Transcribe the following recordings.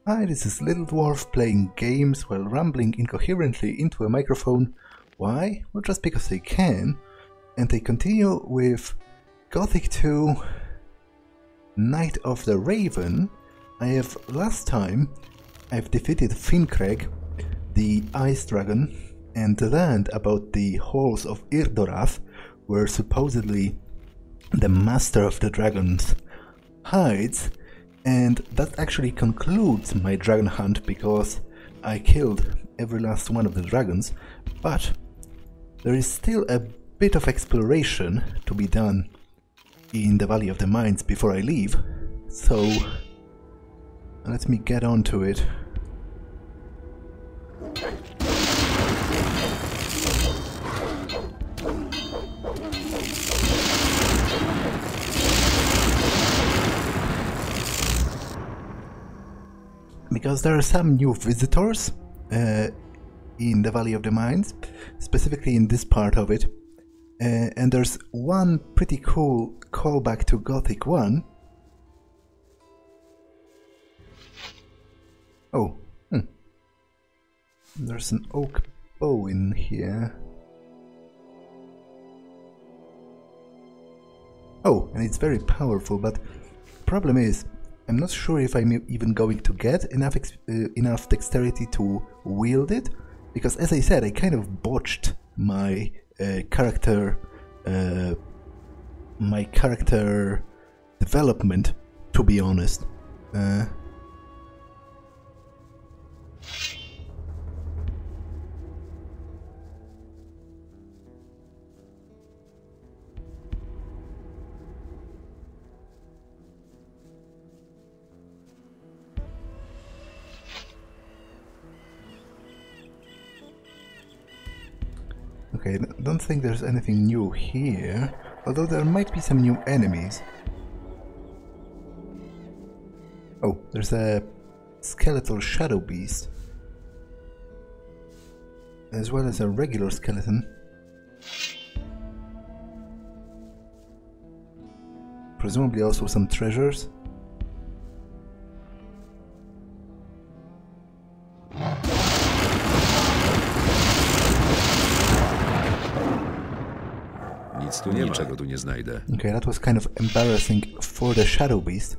Hi, this is Little Dwarf playing games while rambling incoherently into a microphone. Why? Well, just because they can. And they continue with Gothic II Night of the Raven. Last time I've defeated Fincreg, the Ice Dragon, and learned about the halls of Irdorath, where supposedly the Master of the Dragons hides. And that actually concludes my dragon hunt because I killed every last one of the dragons, but there is still a bit of exploration to be done in the Valley of the Mines before I leave, so let me get on to it. Because there are some new visitors in the Valley of the Mines, specifically in this part of it, and there's one pretty cool callback to Gothic I. Oh, there's an oak bow in here. Oh, and it's very powerful, but the problem is I'm not sure if I'm even going to get enough dexterity to wield it, because as I said, I kind of botched my character development, to be honest. Okay, I don't think there's anything new here, although there might be some new enemies. Oh, there's a skeletal shadow beast, as well as a regular skeleton. Presumably also some treasures. Niczego tu nie znajdę. Okay, that was kind of embarrassing for the shadow beast.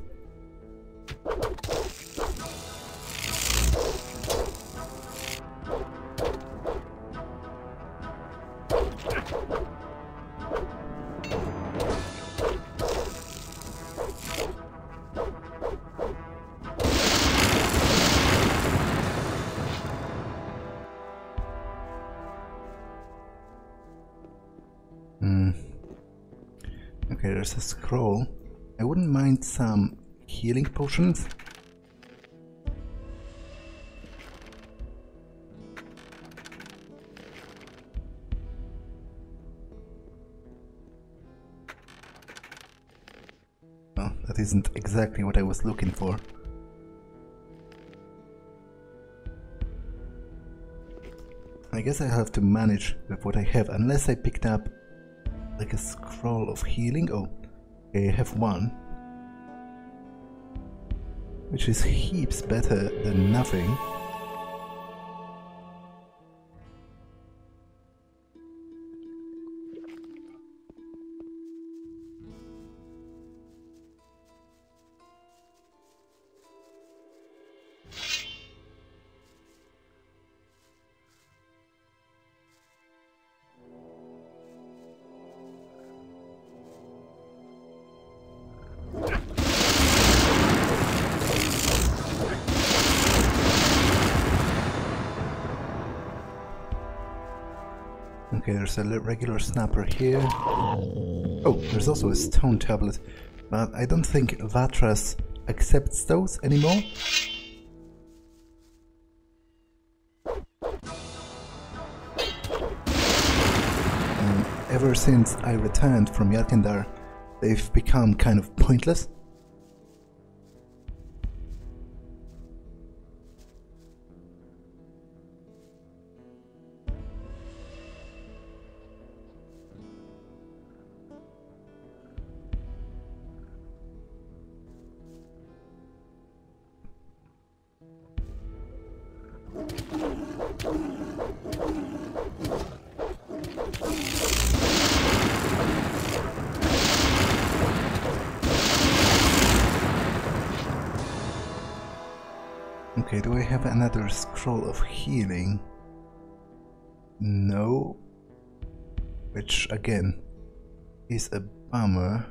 Okay, there's a scroll. I wouldn't mind some healing potions. Well, that isn't exactly what I was looking for. I guess I have to manage with what I have, unless I picked up like a scroll of healing. Oh, I have one, which is heaps better than nothing. Okay, there's a regular snapper here. Oh, there's also a stone tablet, but I don't think Vatras accepts those anymore. Ever since I returned from Yarkandar, they've become kind of pointless. Okay, do I have another scroll of healing? No. Which, again, is a bummer.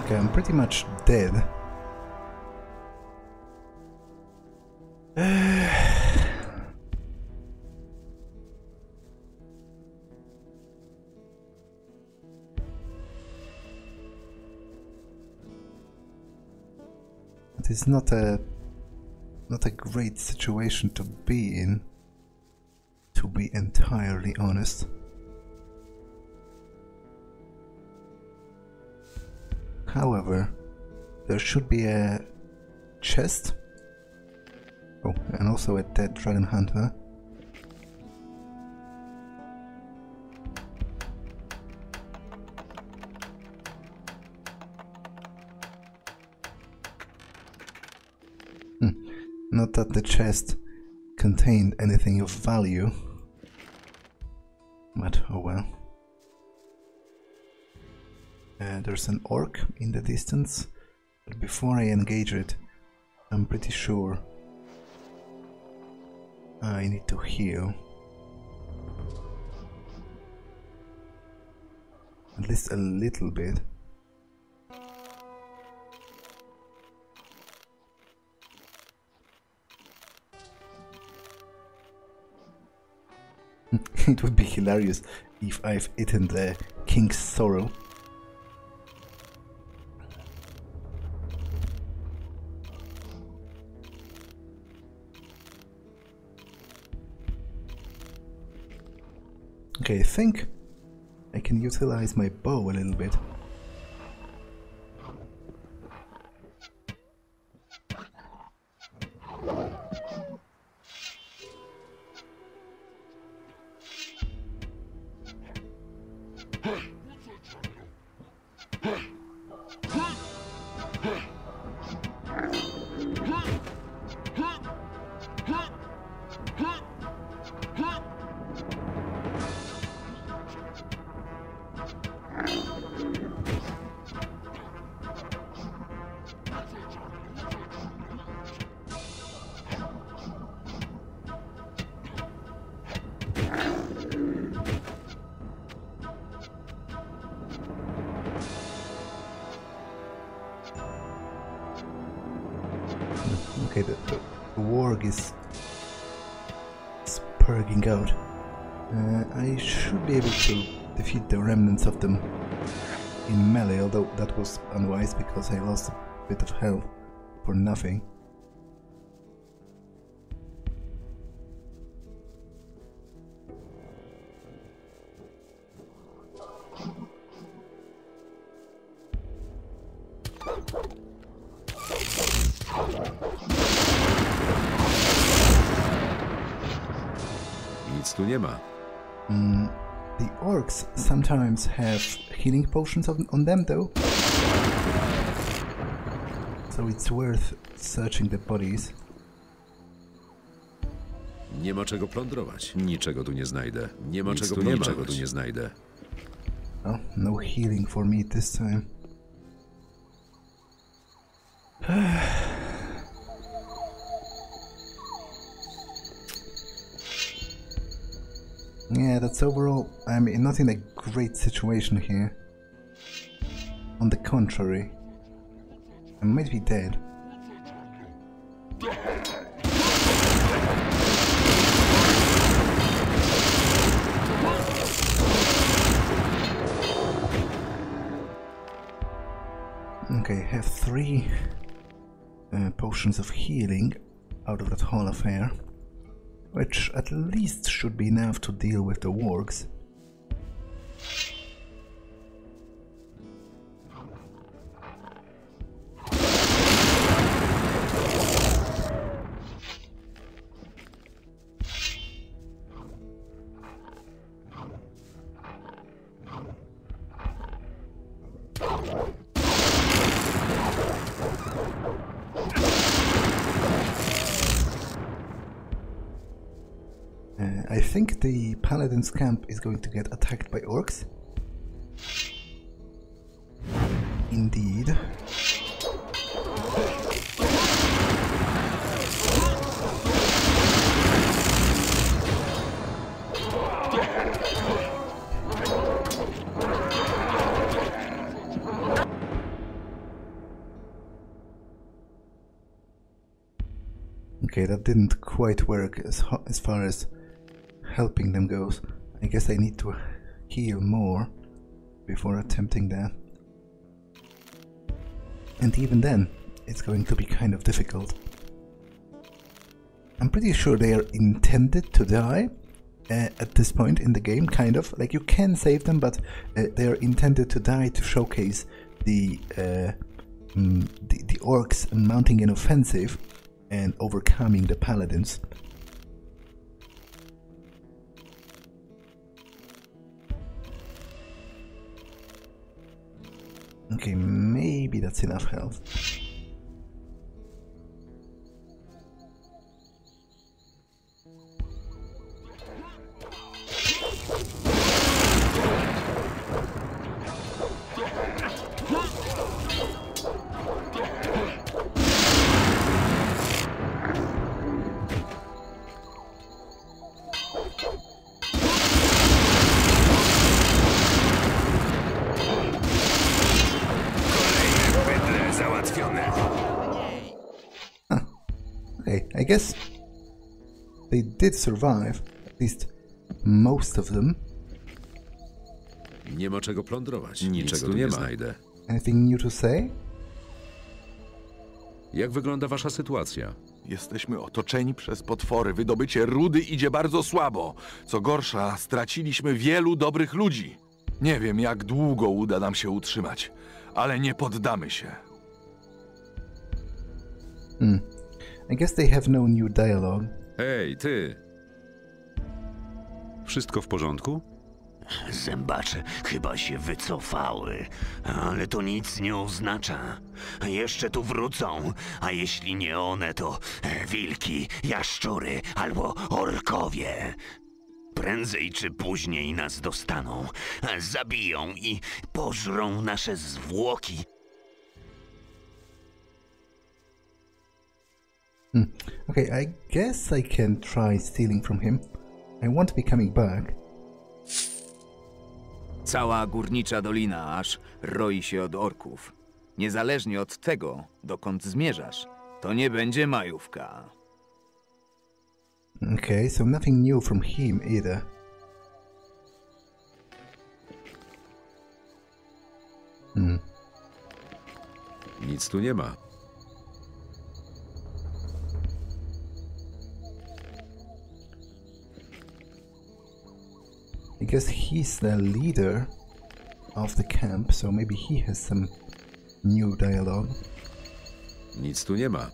Okay, I'm pretty much dead. It is not a great situation to be in, to be entirely honest. However, there should be a chest. Oh, and also a dead dragon hunter. Not that the chest contained anything of value, but oh well. There's an orc in the distance, but before I engage it, I'm pretty sure I need to heal. At least a little bit. It would be hilarious if I've eaten the King's Sorrow. Okay, I think I can utilize my bow a little bit. Okay, the warg is spurging out. I should be able to defeat the remnants of them in melee, although that was unwise because I lost a bit of health for nothing. Nic tu nie ma. The orcs sometimes have healing potions on them though, so it's worth searching the bodies. Nie ma czego plądrować. Niczego tu nie znajdę. Nie ma czego tu nie znajdę. Oh, no healing for me this time. Yeah, that's overall, I'm not in a great situation here. On the contrary, I might be dead. Okay, I have 3 potions of healing out of that whole affair, which at least should be enough to deal with the wargs. I think the paladins camp is going to get attacked by orcs. Indeed. Okay, that didn't quite work as far as helping them goes. I guess I need to heal more before attempting that. And even then, it's going to be kind of difficult. I'm pretty sure they are intended to die at this point in the game, kind of. Like, you can save them, but they are intended to die to showcase the orcs mounting an offensive and overcoming the paladins. Okay, maybe that's enough health. I guess they did survive, at least most of them. Nie ma czego plądrować. Niczego tu nie znajdę. Anything new to say? Jak wygląda wasza sytuacja? Jesteśmy otoczeni przez potwory. Wydobycie rudy idzie bardzo słabo. Co gorsza, straciliśmy wielu dobrych ludzi. Nie wiem, jak długo uda nam się utrzymać, ale nie poddamy się. I guess they have no new dialogue. Hej, ty! Wszystko w porządku? Zębacze chyba się wycofały, ale to nic nie oznacza. Jeszcze tu wrócą, a jeśli nie one, to wilki, jaszczury albo orkowie. Prędzej czy później nas dostaną, zabiją i pożrą nasze zwłoki. Okay, I guess I can try stealing from him. I won't be coming back. Cała górnicza dolina aż roi się od orków. Niezależnie od tego, dokąd zmierzasz, to nie będzie majówka. Okay, so nothing new from him either. Nic tu nie ma. I guess he's the leader of the camp, so maybe he has some new dialogue. Nic tu nie ma.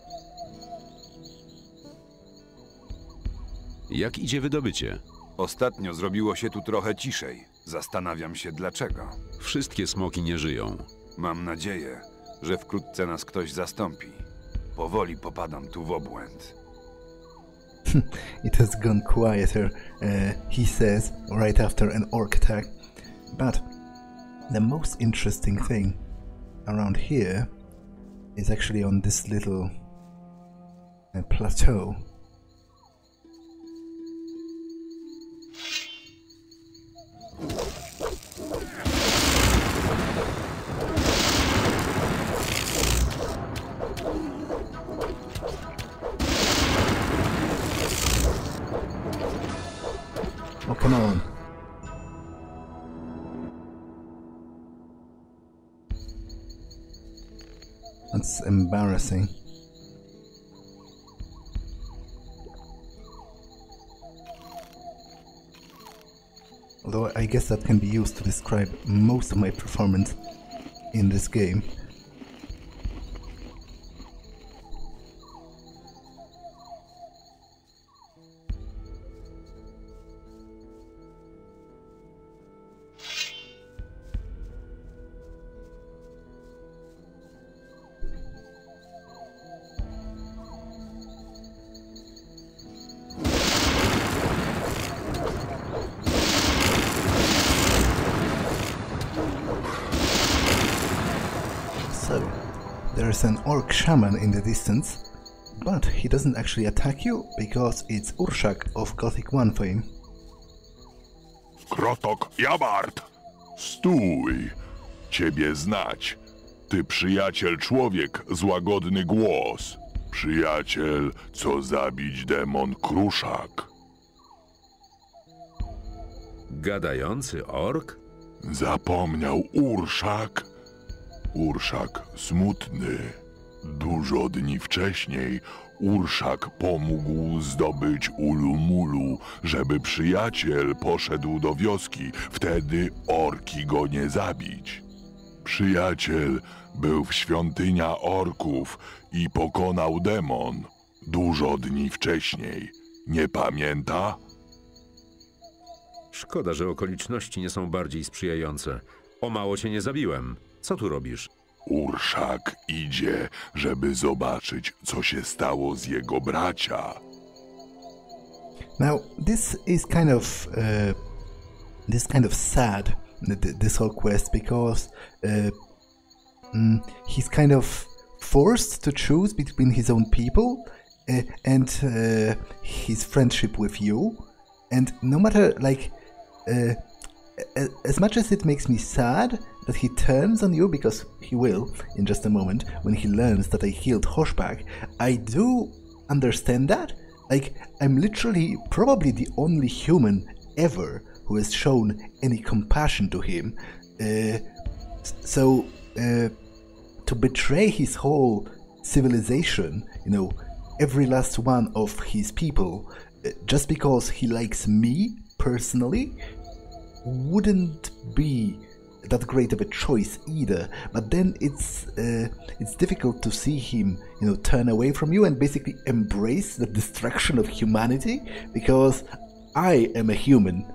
Jak idzie wydobycie? Ostatnio zrobiło się tu trochę ciszej. Zastanawiam się dlaczego. Wszystkie smoki nie żyją. Mam nadzieję, że wkrótce nas ktoś zastąpi. Powoli popadam tu w obłęd. It has gone quieter, he says, right after an orc attack. But the most interesting thing around here is actually on this little plateau. Oh, come on. embarrassing. Although I guess that can be used to describe most of my performance in this game. There's an orc shaman in the distance, but he doesn't actually attack you because it's Ur-Shak of Gothic I fame. Krotok Jabart! Stój! Ciebie znać. Ty przyjaciel człowiek, złagodny głos. Przyjaciel, co zabić demon Ur-Shak. Gadający ork? Zapomniał Ur-Shak? Ur-Shak smutny. Dużo dni wcześniej Ur-Shak pomógł zdobyć Ulumulu, żeby przyjaciel poszedł do wioski, wtedy orki go nie zabić. Przyjaciel był w świątynia orków i pokonał demon dużo dni wcześniej. Nie pamięta? Szkoda, że okoliczności nie są bardziej sprzyjające. O mało cię nie zabiłem. Co tu robisz? Ur-Shak idzie, żeby zobaczyć, co się stało z jego bracia. Now, this is kind of sad, this whole quest, because he's kind of forced to choose between his own people and his friendship with you. And no matter, like, as much as it makes me sad that he turns on you, because he will in just a moment when he learns that I healed Ur-Shak, I do understand that. Like, I'm literally probably the only human ever who has shown any compassion to him. So to betray his whole civilization, you know, every last one of his people, just because he likes me personally, wouldn't be that great of a choice either. But then it's difficult to see him, you know, turn away from you and basically embrace the destruction of humanity, because I am a human,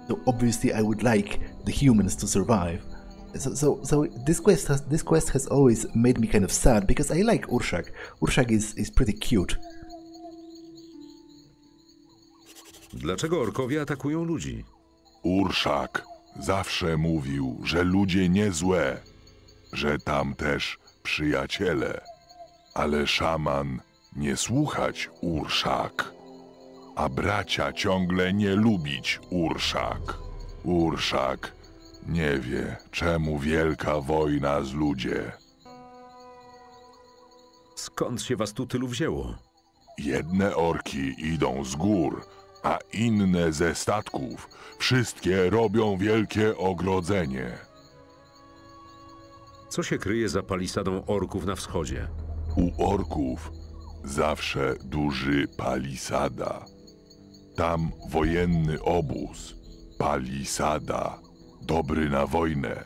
so obviously I would like the humans to survive. So this quest has always made me kind of sad, because I like Ur-Shak. Ur-Shak is pretty cute. Dlaczego orkowie atakują ludzi? Ur-Shak zawsze mówił, że ludzie nie złe, że tam też przyjaciele. Ale szaman nie słuchać Ur-Shak, a bracia ciągle nie lubić Ur-Shak. Ur-Shak nie wie, czemu wielka wojna z ludzie. Skąd się was tu tylu wzięło? Jedne orki idą z gór, a inne ze statków. Wszystkie robią wielkie ogrodzenie. Co się kryje za palisadą orków na wschodzie? U orków zawsze duży palisada. Tam wojenny obóz. Palisada. Dobry na wojnę.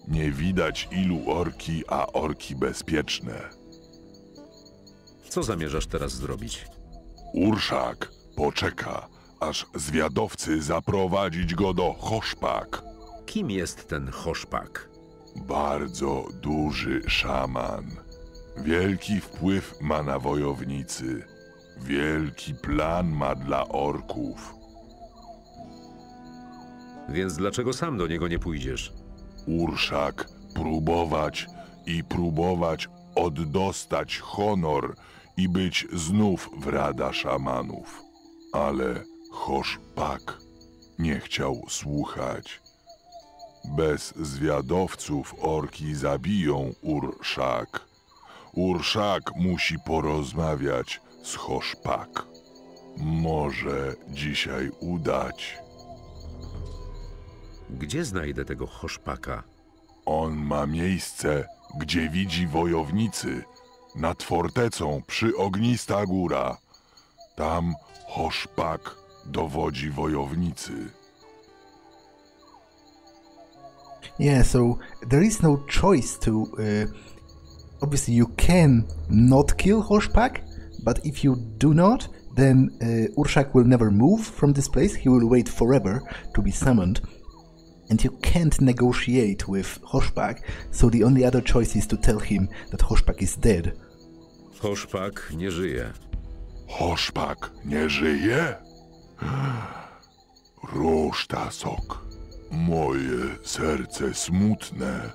Nie widać ilu orki, a orki bezpieczne. Co zamierzasz teraz zrobić? Ur-Shak poczeka, aż zwiadowcy zaprowadzić go do Ur-Shak. Kim jest ten Ur-Shak? Bardzo duży szaman. Wielki wpływ ma na wojownicy. Wielki plan ma dla orków. Więc dlaczego sam do niego nie pójdziesz? Ur-Shak próbować oddostać honor i być znów w Rada Szamanów. Ale Ur-Shak nie chciał słuchać. Bez zwiadowców orki zabiją Ur-Shak. Ur-Shak musi porozmawiać z Ur-Shak. Może dzisiaj udać. Gdzie znajdę tego Ur-Shaka? On ma miejsce, gdzie widzi wojownicy, nad fortecą przy ognista góra. Tam Ur-Shak dowodzi wojownicy. Yeah, so there is no choice to... obviously you can not kill Ur-Shak, but if you do not, then Ur-Shak will never move from this place. He will wait forever to be summoned. And you can't negotiate with Ur-Shak, so the only other choice is to tell him that Ur-Shak is dead. Ur-Shak nie żyje. Ur-Shak nie żyje? Rosztasok, moje serce smutne.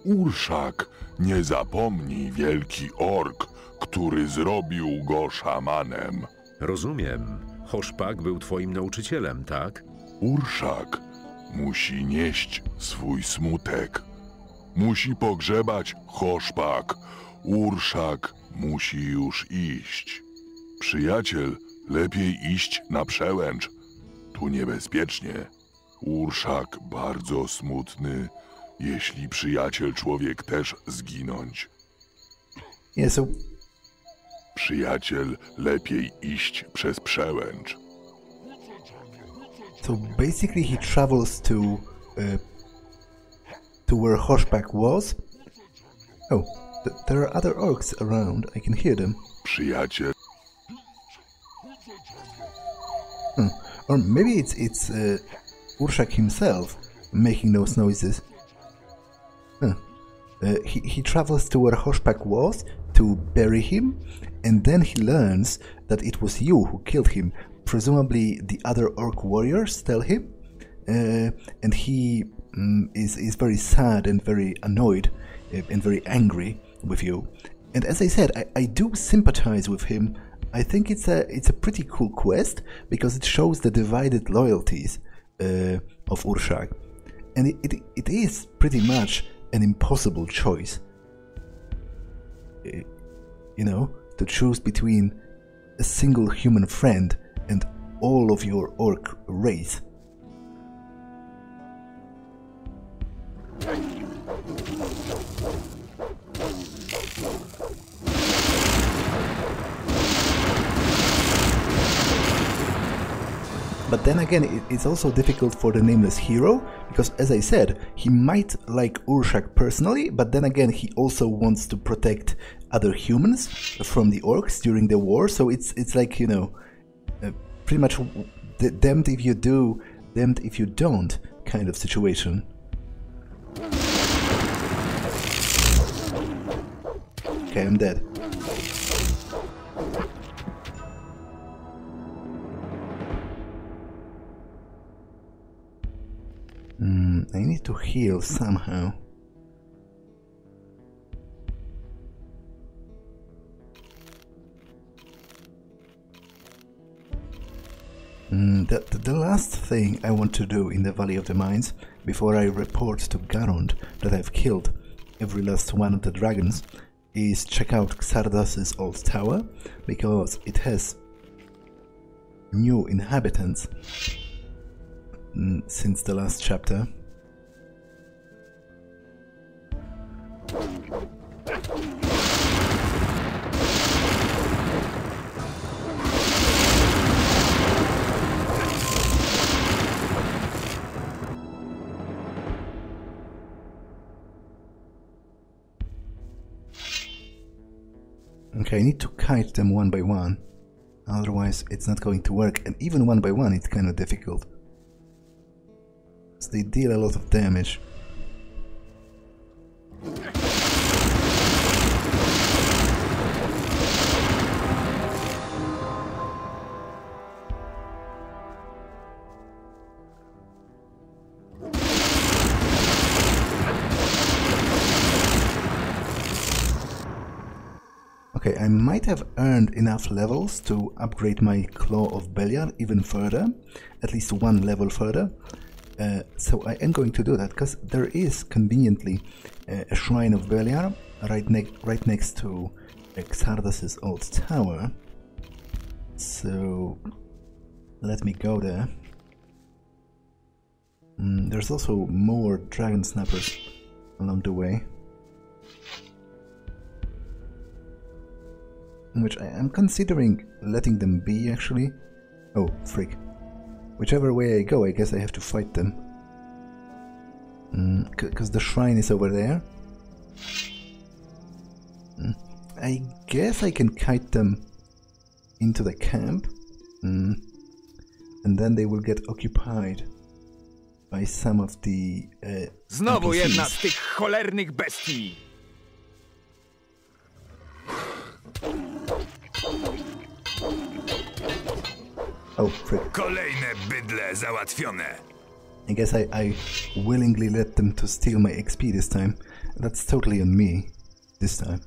Ur-Shak nie zapomni wielki ork, który zrobił go szamanem. Rozumiem. Ur-Shak był twoim nauczycielem, tak? Ur-Shak musi nieść swój smutek. Musi pogrzebać Ur-Shak. Ur-Shak musi już iść. Przyjaciel, lepiej iść na przełęcz. Tu niebezpiecznie. Ur-Shak bardzo smutny, jeśli przyjaciel człowiek też zginąć. Yeah, so... Przyjaciel, lepiej iść przez przełęcz. So basically he travels to where Ur-Shak was. Oh, there are other orcs around. I can hear them. Przyjaciel. Or maybe it's Ur-Shak himself making those noises. He travels to where Ur-Shak was to bury him, and then he learns that it was you who killed him. Presumably the other orc warriors tell him, and he is very sad and very annoyed and very angry with you. And as I said, I do sympathize with him. I think it's a pretty cool quest because it shows the divided loyalties of Ur-Shak, and it is pretty much an impossible choice. You know, to choose between a single human friend and all of your orc race. But then again, it's also difficult for the nameless hero, because as I said, he might like Ur-Shak personally, but then again he also wants to protect other humans from the orcs during the war, so it's like, you know, pretty much damned if you do, damned if you don't kind of situation. Okay, I'm dead. I need to heal somehow. The last thing I want to do in the Valley of the Mines, before I report to Garond that I've killed every last one of the dragons, is check out Xardas Old Tower, because it has new inhabitants since the last chapter. Okay, I need to kite them one by one, otherwise it's not going to work, and even one by one it's kind of difficult. So they deal a lot of damage. Okay, I might have earned enough levels to upgrade my Claw of Belial even further, at least one level further. So I am going to do that, because there is conveniently a Shrine of Belial right next to Xardas Old Tower. So let me go there. There's also more Dragon Snappers along the way. Which I am considering letting them be, actually. Oh, frick. Whichever way I go, I guess I have to fight them. Because the shrine is over there. I guess I can kite them into the camp. And then they will get occupied by some of the Znowu NPCs. jedna z tych cholernych bestii! Oh, frick. Kolejne bydle załatwione. I guess I willingly let them to steal my XP this time. That's totally on me this time.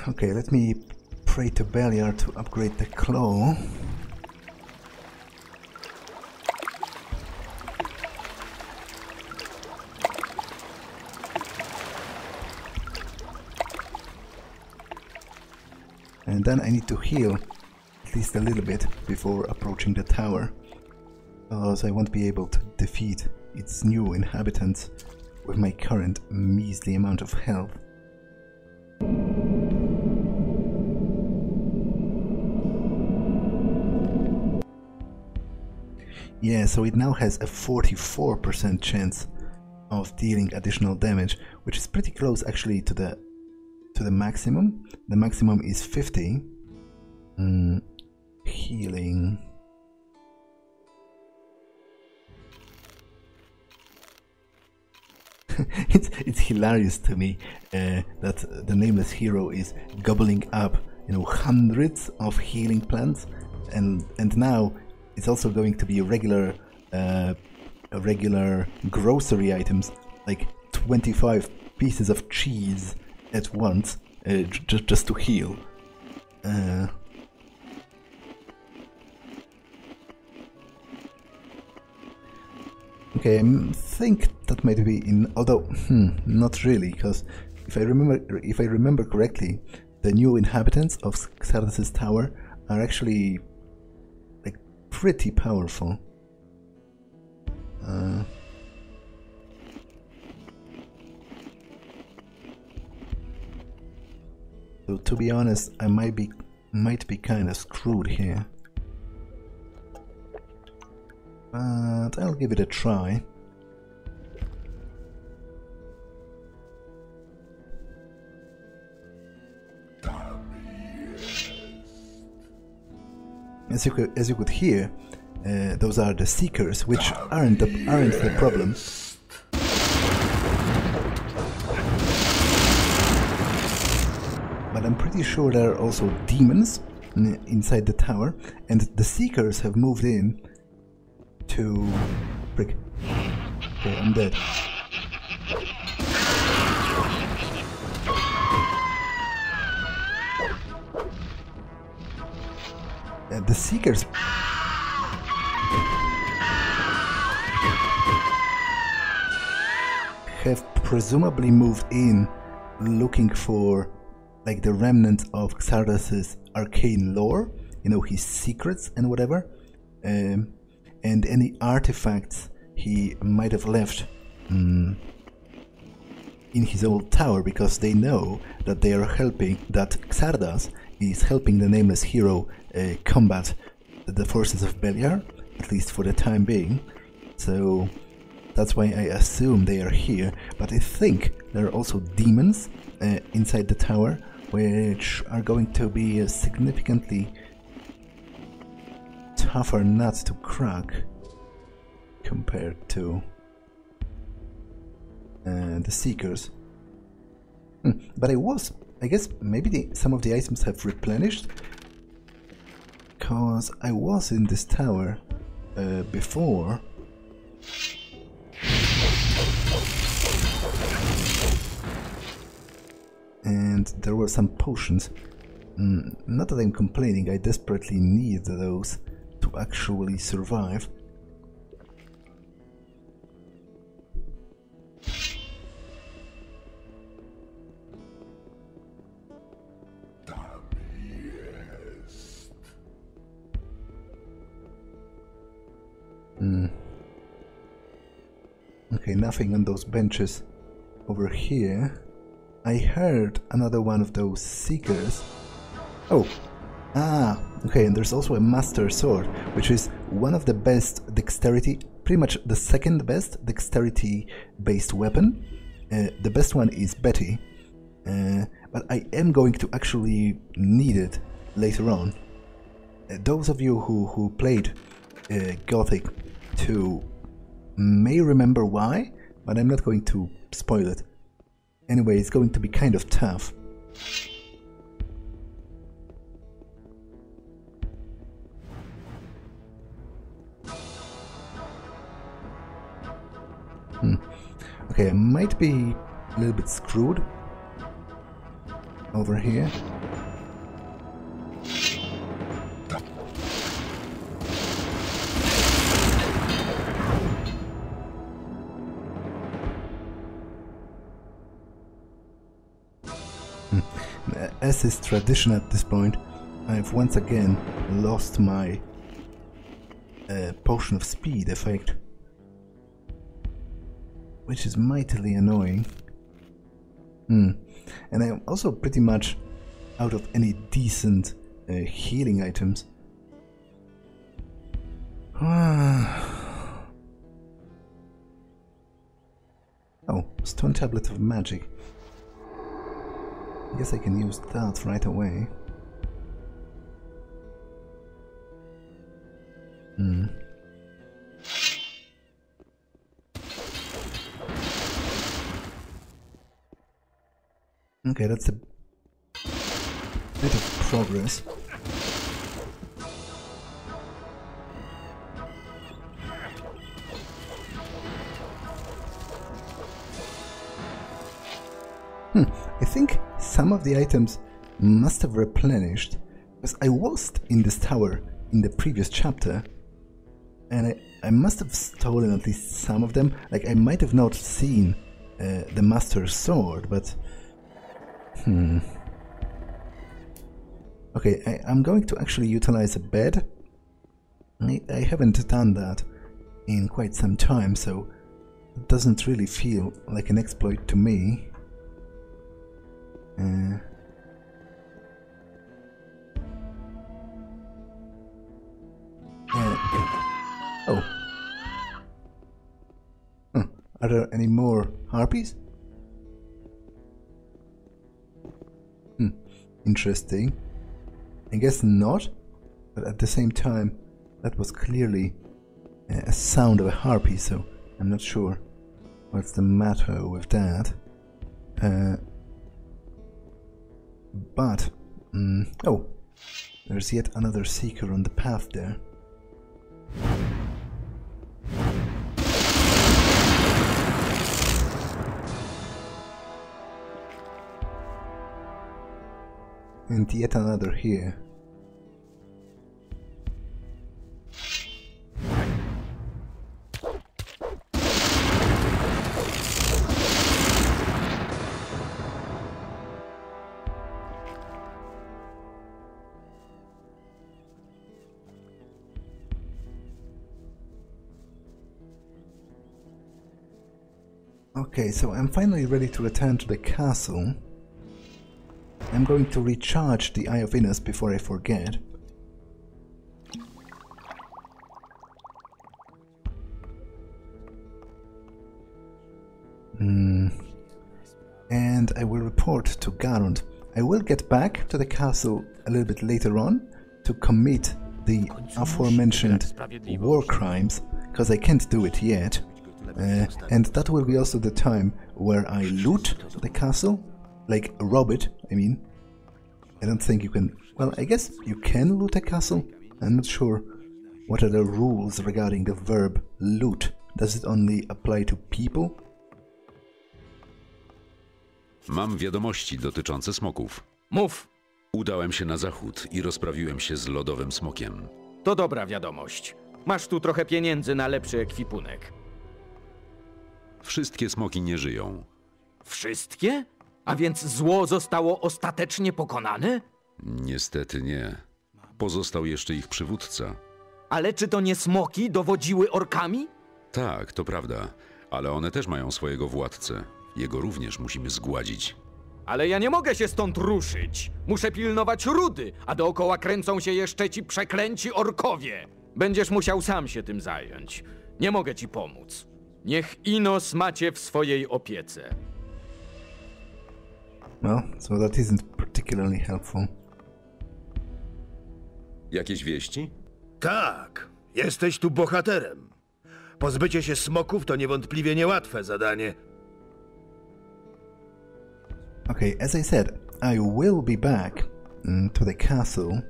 Okay, let me pray to Beliar to upgrade the claw. And then I need to heal at least a little bit before approaching the tower, because I won't be able to defeat its new inhabitants with my current measly amount of health. Yeah, so it now has a 44% chance of dealing additional damage, which is pretty close actually to the maximum. The maximum is 50. Healing. It's hilarious to me that the nameless hero is gobbling up, you know, hundreds of healing plants, and now it's also going to be regular grocery items, like 25 pieces of cheese at once, just to heal. Okay, I think that might be in, although not really, because if I remember correctly, the new inhabitants of Xardas Tower are actually like pretty powerful. So to be honest, I might be kind of screwed here. But I'll give it a try. As you could hear, those are the seekers, which aren't the problem. But I'm pretty sure there are also demons inside the tower, and the seekers have moved in to... Frick. Okay, I'm dead. The seekers... have presumably moved in looking for like the remnant of Xardas's arcane lore, you know, his secrets and whatever, and any artifacts he might have left in his old tower, because they know that they are helping, that Xardas is helping the nameless hero combat the forces of Beliar, at least for the time being. So that's why I assume they are here, but I think there are also demons inside the tower, which are going to be a significantly tougher nut to crack compared to the Seekers. But I guess maybe some of the items have replenished, because I was in this tower before. And there were some potions. Not that I'm complaining, I desperately need those to actually survive. Okay, nothing on those benches over here. I heard another one of those seekers. Oh, okay, and there's also a master sword, which is one of the best dexterity, pretty much the second best dexterity-based weapon. The best one is Betty, but I am going to actually need it later on. Those of you who played Gothic 2 may remember why, but I'm not going to spoil it. Anyway, it's going to be kind of tough. Okay, I might be a little bit screwed over here. As is tradition at this point, I have once again lost my potion of speed effect, which is mightily annoying. And I'm also pretty much out of any decent healing items. Oh, Stone Tablet of Magic. I guess I can use that right away. Okay, that's a bit of progress. I think some of the items must have replenished, because I was in this tower in the previous chapter, and I must have stolen at least some of them. Like, I might have not seen the Master's Sword, but... Okay, I'm going to actually utilize a bed. I haven't done that in quite some time, so it doesn't really feel like an exploit to me. Oh. Are there any more harpies? Interesting. I guess not, but at the same time, that was clearly a sound of a harpy, so I'm not sure what's the matter with that. But, oh, there's yet another seeker on the path there. And yet another here. Okay, so I'm finally ready to return to the castle. I'm going to recharge the Eye of Venus before I forget. And I will report to Garund. I will get back to the castle a little bit later on to commit the aforementioned war crimes, because I can't do it yet. And that will be also the time where I loot the castle. Like, rob it, I mean. I don't think you can... Well, I guess you can loot a castle. I'm not sure what are the rules regarding the verb loot. Does it only apply to people? Mam wiadomości dotyczące smoków. Mów! Udałem się na zachód i rozprawiłem się z lodowym smokiem. To dobra wiadomość. Masz tu trochę pieniędzy na lepszy ekwipunek. Wszystkie smoki nie żyją. Wszystkie? A więc zło zostało ostatecznie pokonane? Niestety nie. Pozostał jeszcze ich przywódca. Ale czy to nie smoki dowodziły orkami? Tak, to prawda. Ale one też mają swojego władcę. Jego również musimy zgładzić. Ale ja nie mogę się stąd ruszyć. Muszę pilnować rudy, a dookoła kręcą się jeszcze ci przeklęci orkowie. Będziesz musiał sam się tym zająć. Nie mogę ci pomóc. Niech Inos macie w swojej opiece. Well, so that isn't particularly helpful. Jakieś wieści? Tak, jesteś tu bohaterem. Pozbycie się smoków to niewątpliwie niełatwe zadanie. Okay, as I said, I will be back to the castle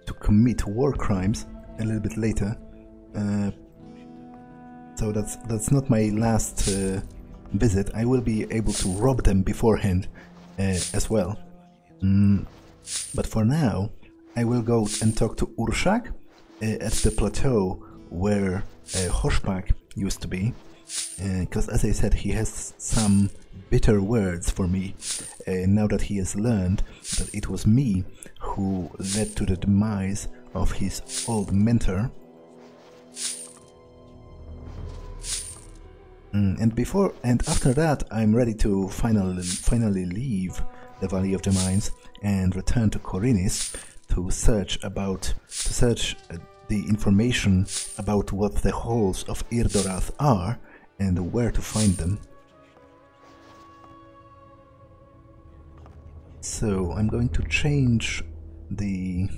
to commit war crimes a little bit later. So that's not my last visit. I will be able to rob them beforehand as well. But for now, I will go and talk to Ur-Shak at the plateau where Ur-Shak used to be. Because as I said, he has some bitter words for me now that he has learned that it was me who led to the demise of his old mentor. And after that, I'm ready to finally leave the Valley of the Mines and return to Khorinis to search the information about what the halls of Irdorath are and where to find them. So I'm going to change the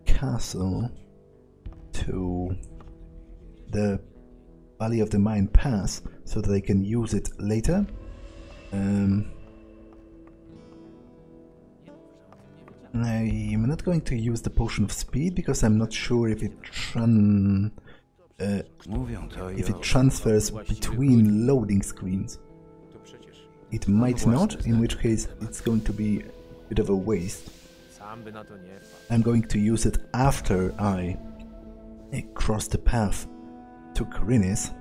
castle to the Valley of the Mine Pass so that I can use it later. I'm not going to use the potion of speed because I'm not sure if it transfers between loading screens. It might not, in which case it's going to be a bit of a waste. I'm going to use it after I cross the path to Khorinis.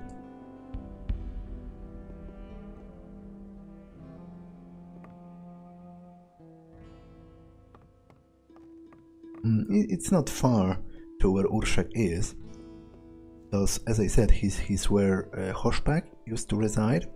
It's not far to where Ur-Shak is, because as I said, he's where Ur-Shak used to reside.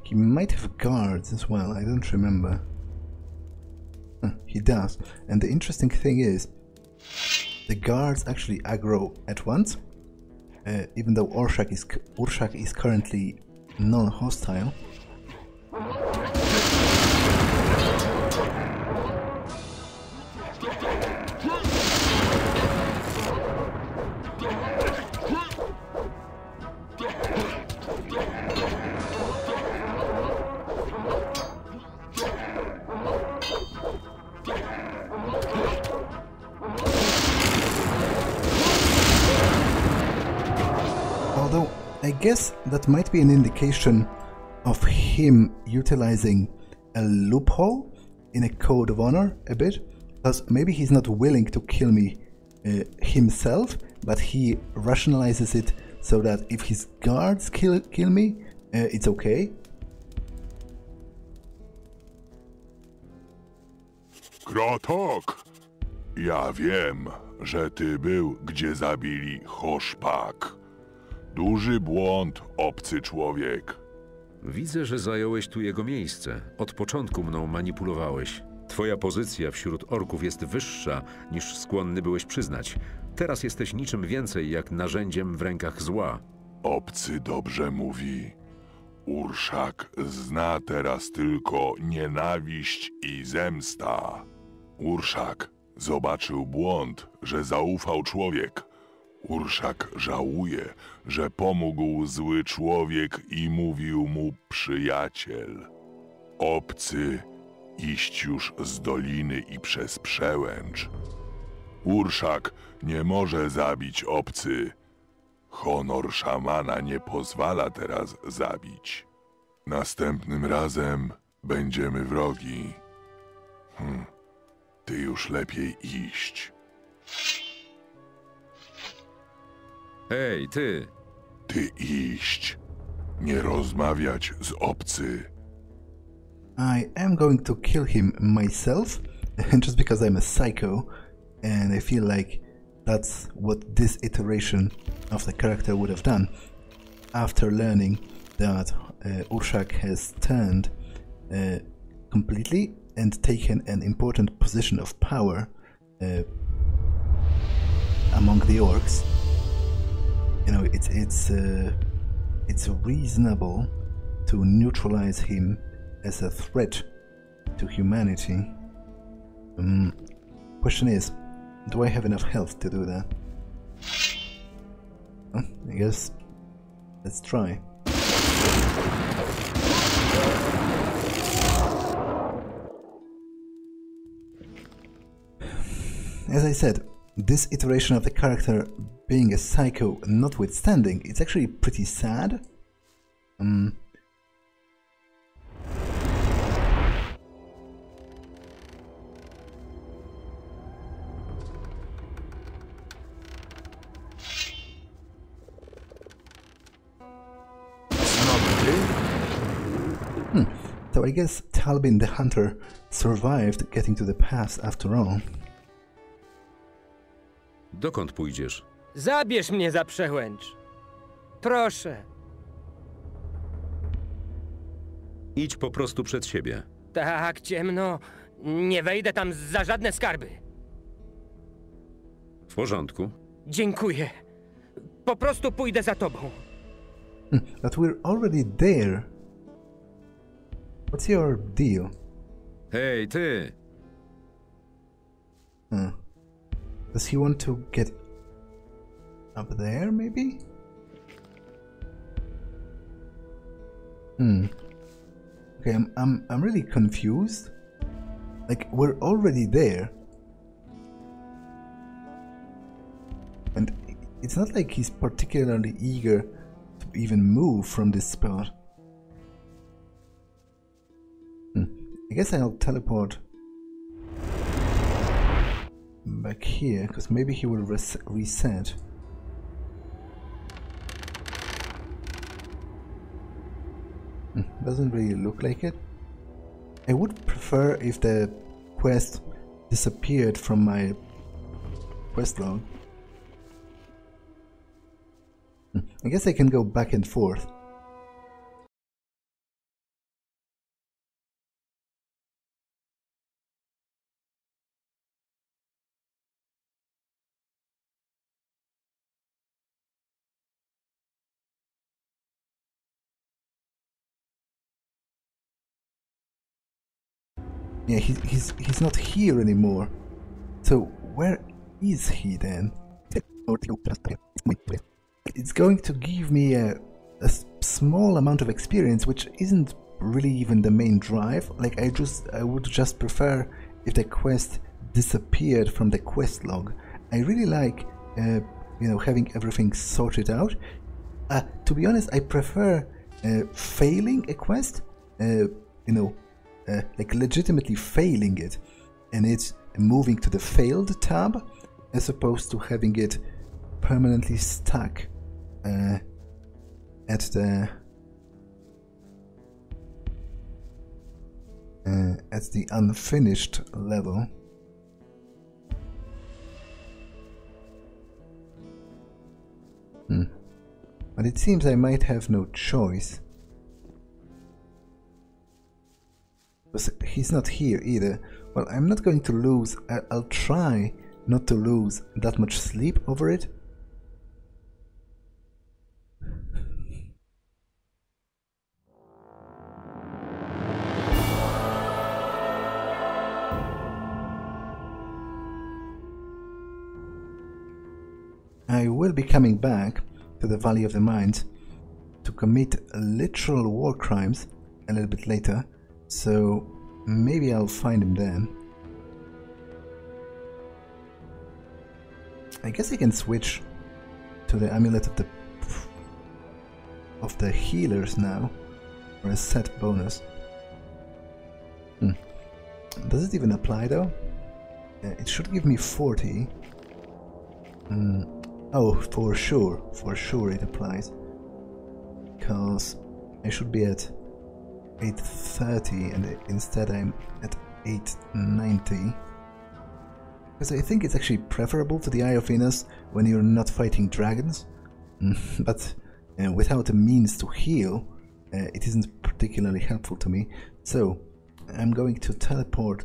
He might have guards as well, I don't remember. He does. And the interesting thing is, the guards actually aggro at once, even though Ur-Shak is currently non-hostile. Although, I guess that might be an indication of him utilizing a loophole in a code of honor a bit, because maybe he's not willing to kill me himself, but he rationalizes it so that if his guards kill me, it's okay. Krotok! Ja wiem, że ty był, gdzie zabili Ur-Shak. Duży błąd, obcy człowiek. Widzę, że zająłeś tu jego miejsce. Od początku mną manipulowałeś. Twoja pozycja wśród orków jest wyższa, niż skłonny byłeś przyznać. Teraz jesteś niczym więcej jak narzędziem w rękach zła. Obcy dobrze mówi. Ur-Shak zna teraz tylko nienawiść i zemsta. Ur-Shak zobaczył błąd, że zaufał człowiek. Ur-Shak żałuje, że pomógł zły człowiek i mówił mu przyjaciel. Obcy, iść już z doliny i przez przełęcz. Ur-Shak nie może zabić obcy. Honor szamana nie pozwala teraz zabić. Następnym razem będziemy wrogi. Ty już lepiej iść. Hej, ty! Ty iść. Nie rozmawiać z obcy. I am going to kill him myself, just because I'm a psycho, and I feel like that's what this iteration of the character would have done after learning that Ur-Shak has turned completely and taken an important position of power among the orcs. You know, it's reasonable to neutralize him as a threat to humanity. Question is, do I have enough health to do that? Well, I guess let's try. As I said, this iteration of the character being a psycho notwithstanding, it's actually pretty sad. So I guess Talbin the Hunter survived getting to the pass after all. Dokąd pójdziesz? Zabierz mnie za przełęcz. Proszę. Idź po prostu przed siebie. Tak ciemno. Nie wejdę tam za żadne skarby. W porządku. Dziękuję. Po prostu pójdę za tobą. But we're already there. What's your deal? Hej, ty! Does he want to get up there, maybe? Okay, I'm really confused. Like, we're already there. And it's not like he's particularly eager to even move from this spot. I guess I'll teleport back here, because maybe he will reset. Doesn't really look like it. I would prefer if the quest disappeared from my quest log. I guess I can go back and forth. Yeah, he's not here anymore. So where is he then? It's going to give me a small amount of experience, which isn't really even the main drive. Like I would just prefer if the quest disappeared from the quest log. I really like you know, having everything sorted out. To be honest, I prefer failing a quest. You know. Like legitimately failing it and it's moving to the failed tab as opposed to having it permanently stuck at the unfinished level. But it seems I might have no choice. Because he's not here either. Well, I'm not going to lose. I'll try not to lose that much sleep over it. I will be coming back to the Valley of the Mines to commit literal war crimes a little bit later. So maybe I'll find him then. I guess I can switch to the Amulet of the of the healers now for a set bonus. Does it even apply though? It should give me 40. Oh, for sure it applies. Because I should be at 830 and instead I'm at 890. Because I think it's actually preferable to the Eye of Venus when you're not fighting dragons. But without a means to heal, it isn't particularly helpful to me. So I'm going to teleport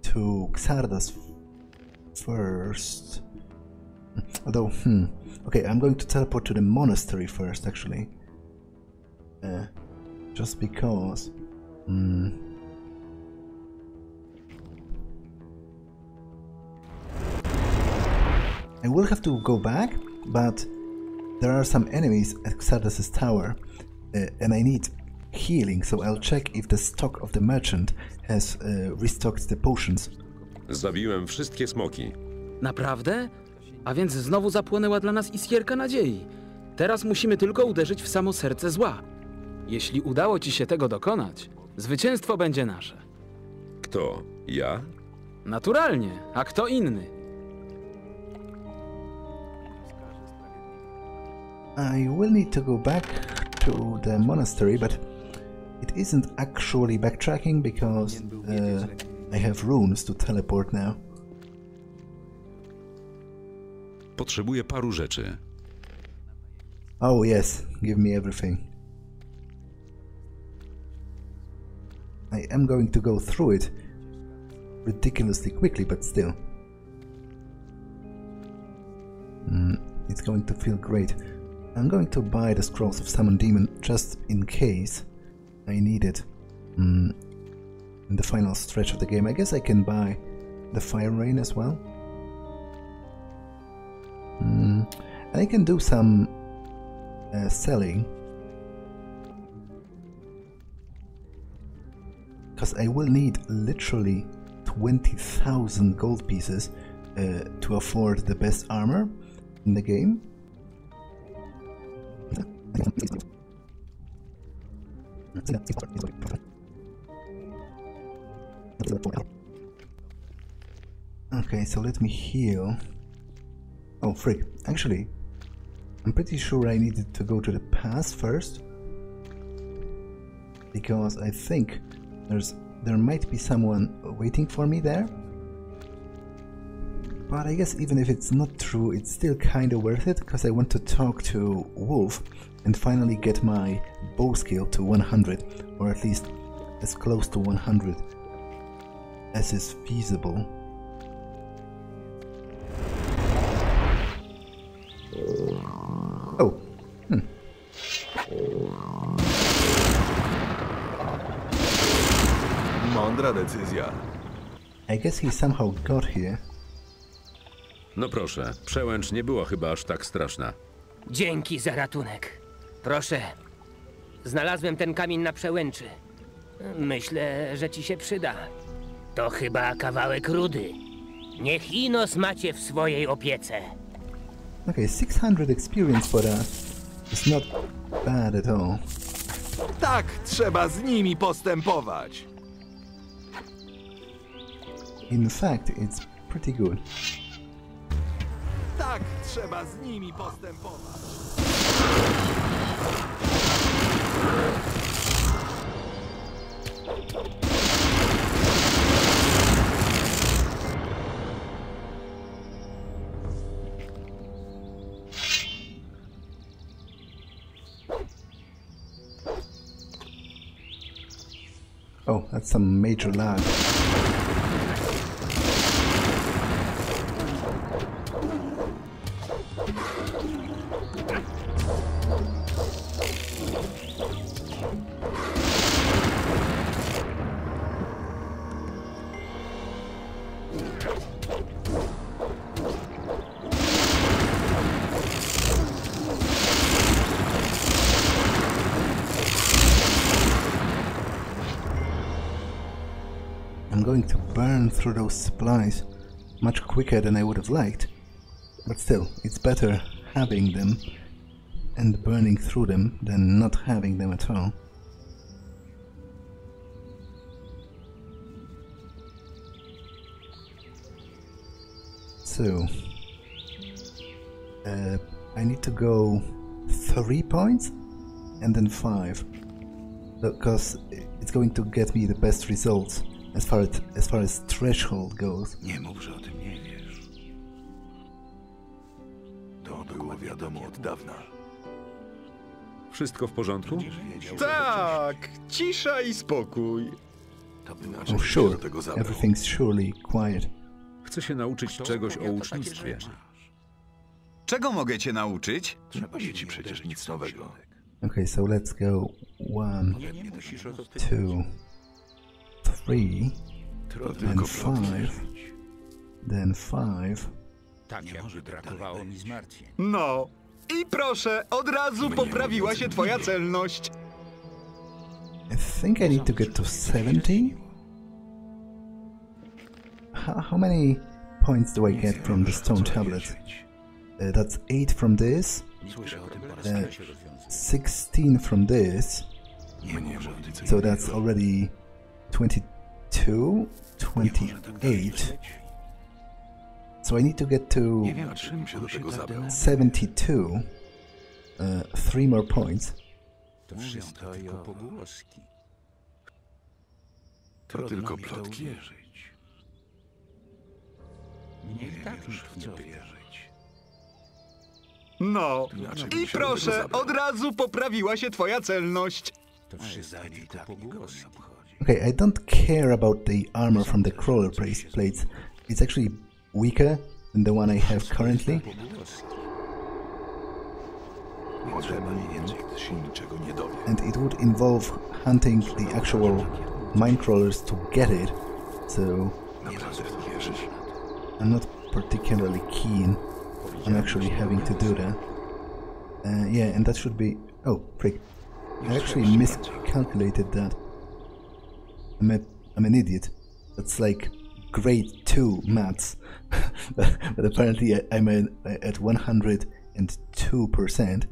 to Xardas first. Although, okay, I'm going to teleport to the Monastery first, actually. Just because. I will have to go back, but there are some enemies at Xardas' Tower, and I need healing, so I'll check if the stock of the merchant has restocked the potions. Zabiłem wszystkie smoki. Naprawdę? A więc znowu zapłonęła dla nas iskierka nadziei. Teraz musimy tylko uderzyć w samo serce zła. Jeśli udało ci się tego dokonać, zwycięstwo będzie nasze. Kto? Ja? Naturalnie, a kto inny? I will need to go back to the monastery, but it isn't actually backtracking because I have runes to teleport now. Potrzebuję paru rzeczy. Oh yes, give me everything. I am going to go through it ridiculously quickly, but still. It's going to feel great. I'm going to buy the Scrolls of Summon Demon just in case I need it in the final stretch of the game. I guess I can buy the Fire Rain as well. And I can do some selling. Because I will need literally 20,000 gold pieces to afford the best armor in the game. Okay, so let me heal. Oh, frick. Actually, I'm pretty sure I needed to go to the pass first. Because I think there might be someone waiting for me there. But I guess even if it's not true, it's still kinda worth it, because I want to talk to Wolf and finally get my bow skill to 100, or at least as close to 100 as is feasible. Oh. Mądra decyzja. I guess he somehow got here. No proszę, przełęcz nie była chyba aż tak straszna. Dzięki za ratunek. Proszę. Znalazłem ten kamień na przełęczy. Myślę, że ci się przyda. To chyba kawałek rudy. Niech Inos macie w swojej opiece. Okay, 600 experience for that. It's not bad at all. Tak, trzeba z nimi postępować. In fact, it's pretty good. Tak, trzeba z nimi postępować. Oh, that's some major lag. I'm going to burn through those supplies much quicker than I would have liked, but still, it's better having them and burning through them than not having them at all. So, I need to go 3 points and then 5, because it's going to get me the best results as far as threshold goes. Nie mów, że o tym nie wiesz. To było wiadomo od dawna. Wszystko w porządku? Tak, cisza i spokój. Oh sure, everything's surely quiet. Chcę się nauczyć czegoś o łucznictwie. Czego mogę cię nauczyć? Nie powie ci przecież nic nowego. Okay, so let's go 1, 2, 3, then 5, then 5. Tak jakby brakowało mi zmartwień. No. I proszę, od razu poprawiła się twoja celność. I think I need to get to 70? How many points do I get from the stone tablets? That's 8 from this, 16 from this, so that's already 22, 28. So I need to get to 72, 3 more points. To wszystko tylko pogłoski. To tylko plotki. Mnie i tak nikt nie pyta. No. I proszę, od razu poprawiła się twoja celność. To wszystko tylko pogłoski. Okay, I don't care about the armor from the crawler plates. It's actually weaker than the one I have currently. And it would involve hunting the actual mine crawlers to get it, so I'm not particularly keen on actually having to do that. Yeah, and that should be... Oh, frick. I actually miscalculated that. I'm an idiot. That's like grade 2 maths. But apparently I'm at 102%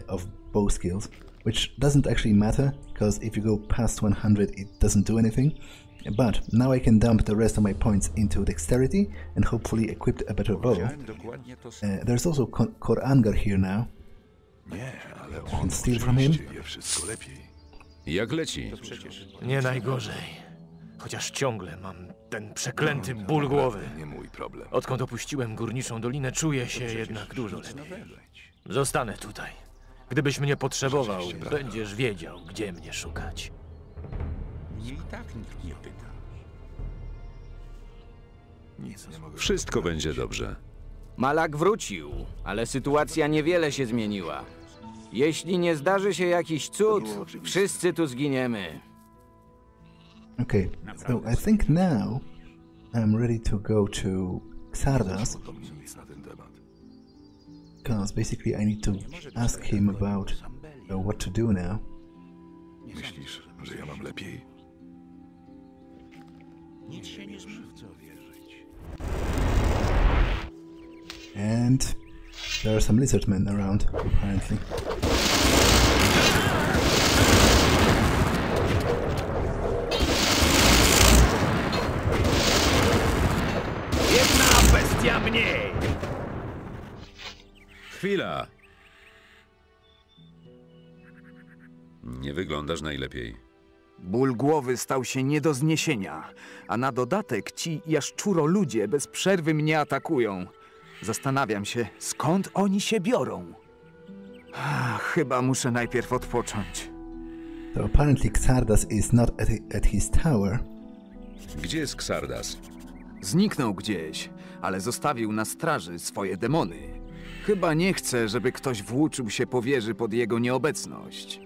of bow skills, which doesn't actually matter, because if you go past 100 it doesn't do anything. But now I can dump the rest of my points into dexterity and hopefully equip a better bow. There's also Cor Angar here now. I can steal from him. Jak leci? Nie najgorzej. Chociaż ciągle mam ten przeklęty ból głowy. Nie mój problem. Odkąd opuściłem Górniczą Dolinę, czuję się jednak dużo lepiej. Zostanę tutaj. Gdybyś mnie potrzebował, będziesz wiedział, gdzie mnie szukać. Mnie i tak nikt nie pyta. Wszystko będzie dobrze. Malak wrócił, ale sytuacja niewiele się zmieniła. Jeśli nie zdarzy się jakiś cud, wszyscy tu zginiemy. Okay, so I think now I'm ready to go to Xardas, because basically I need to ask him about what to do now. Myślisz, że ja mam lepiej? Nic się nie zmów, w co wierzyć. And there are some lizardmen around, apparently. Jedna bestia mniej! Chwila! Nie wyglądasz najlepiej. Ból głowy stał się nie do zniesienia, a na dodatek ci jaszczuro-ludzie bez przerwy mnie atakują. Zastanawiam się, skąd oni się biorą. Chyba muszę najpierw odpocząć. So apparently Xardas is not at his tower. Gdzie jest Xardas? Zniknął gdzieś, ale zostawił na straży swoje demony. Chyba nie chce, żeby ktoś włóczył się po wieży pod jego nieobecność.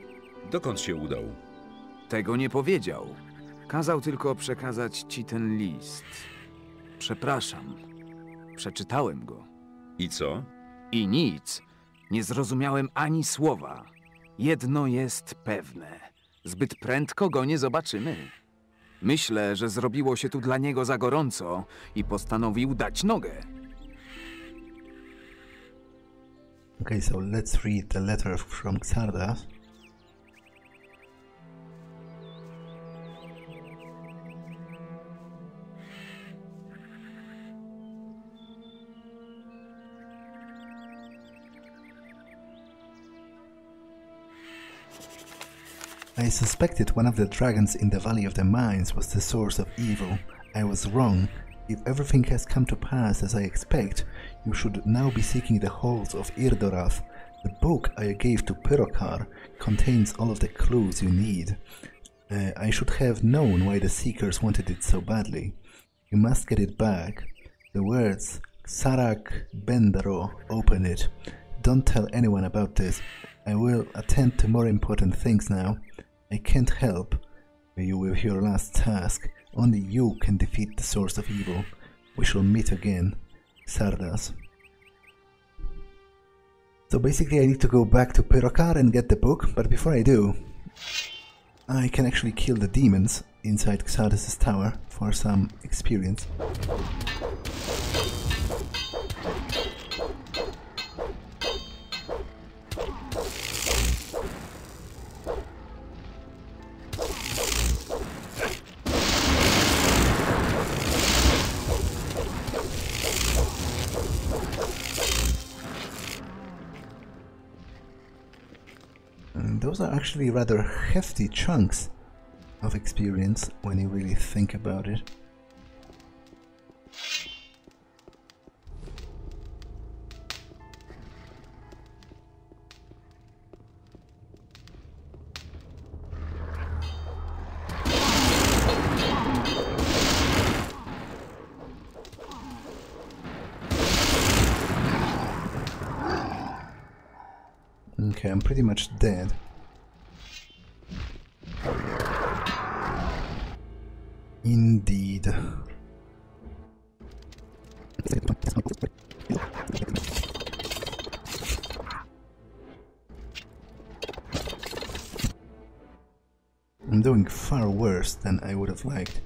Dokąd się udał? Tego nie powiedział. Kazał tylko przekazać ci ten list. Przepraszam. Przeczytałem go. I co? I nic. Nie zrozumiałem ani słowa. Jedno jest pewne. Zbyt prędko go nie zobaczymy. Myślę, że zrobiło się tu dla niego za gorąco i postanowił dać nogę. Okay, so let's read the letter from Xardas. I suspected one of the dragons in the Valley of the Mines was the source of evil. I was wrong. If everything has come to pass as I expect, you should now be seeking the halls of Irdorath. The book I gave to Pyrokar contains all of the clues you need. I should have known why the Seekers wanted it so badly. You must get it back. The words Xarak Bendaro open it. Don't tell anyone about this. I will attend to more important things now. I can't help you with your last task. Only you can defeat the source of evil. We shall meet again, Xardas. So basically I need to go back to Pyrokar and get the book, but before I do, I can actually kill the demons inside Xardas' tower for some experience. Those are actually rather hefty chunks of experience when you really think about it. Okay, I'm pretty much dead. Indeed. I'm doing far worse than I would have liked.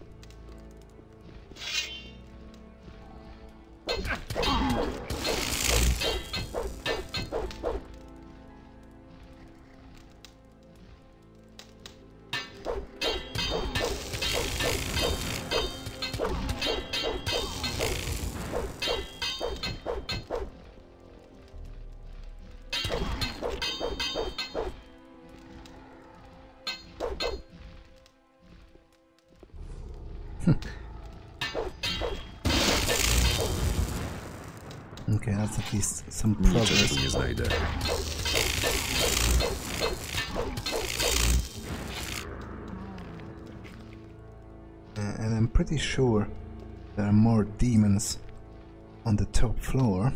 Okay, that's at least some progress. Niczego tu nie znajdę. And I'm pretty sure there are more demons on the top floor.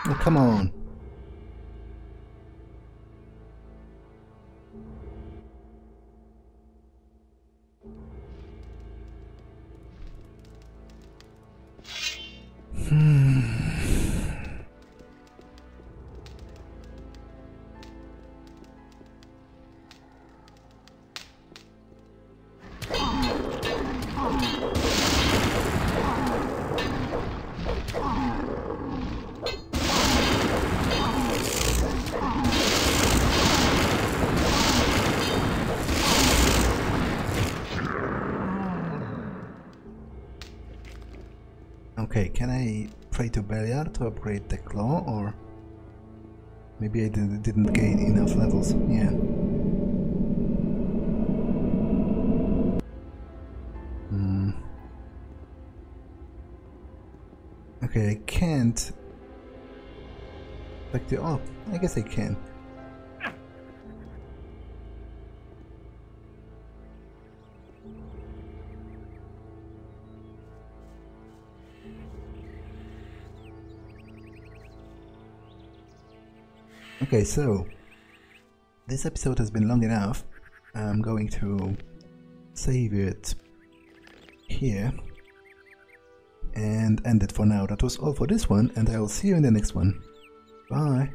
Oh, come on. Okay, can I pray to Beliar to upgrade the claw, or maybe I didn't gain enough levels? Yeah. Okay, I can't. Like the oh, I guess I can. Okay, so this episode has been long enough. I'm going to save it here and end it for now. That was all for this one, and I will see you in the next one. Bye!